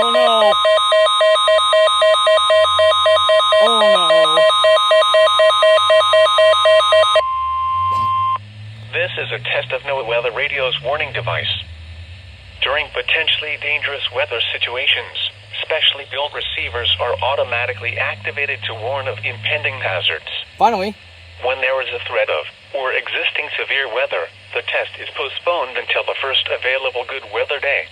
Oh no! Oh no! This is a test of NOAA Weather Radio's warning device. During potentially dangerous weather situations, specially built receivers are automatically activated to warn of impending hazards. Finally. When there is a threat of or existing severe weather, the test is postponed until the first available good weather day.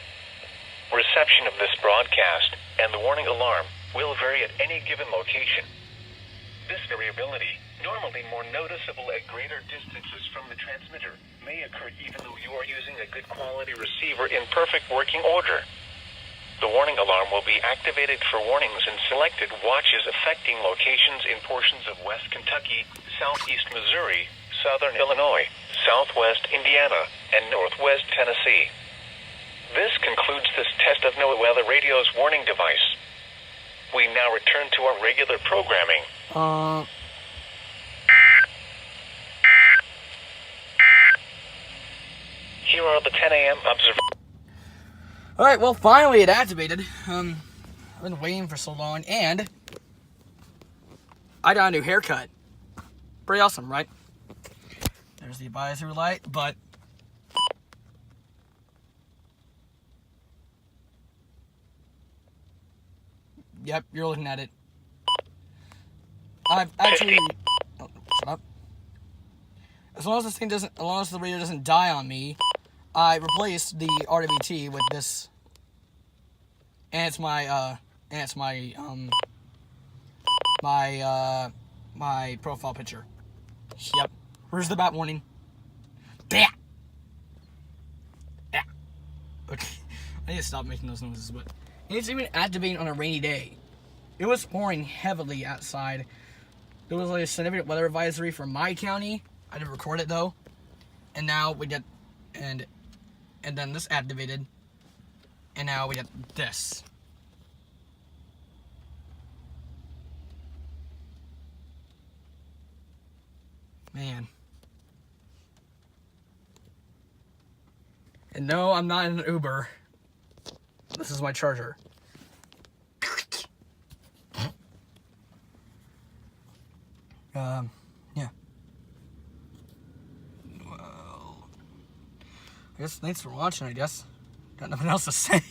Reception of this broadcast and the warning alarm will vary at any given location. This variability, normally more noticeable at greater distances from the transmitter, may occur even though you are using a good quality receiver in perfect working order. The warning alarm will be activated for warnings in selected watches affecting locations in portions of West Kentucky, Southeast Missouri, Southern Illinois, Southwest Indiana, and Northwest Tennessee. This concludes this test of NOAA Weather Radio's warning device. We now return to our regular programming. Here are the 10 a.m. observations. Alright, well, finally it activated. I've been waiting for so long, and I got a new haircut. Pretty awesome, right? There's the advisory light, but yep, you're looking at it. I've actually... Oh, shut up. As long as the radio doesn't die on me, I replaced the RWT with this, and it's my my profile picture. Yep, Rouge the Bat Warning. Yeah. Yeah. Okay, I need to stop making those noises, but it's even activating on a rainy day. It was pouring heavily outside. There was like a significant weather advisory for my county. I didn't record it though, and now we get and then this activated, and now we get this. Man. And no, I'm not in an Uber. This is my charger. Yeah. Well, I guess thanks for watching, I guess. Got nothing else to say.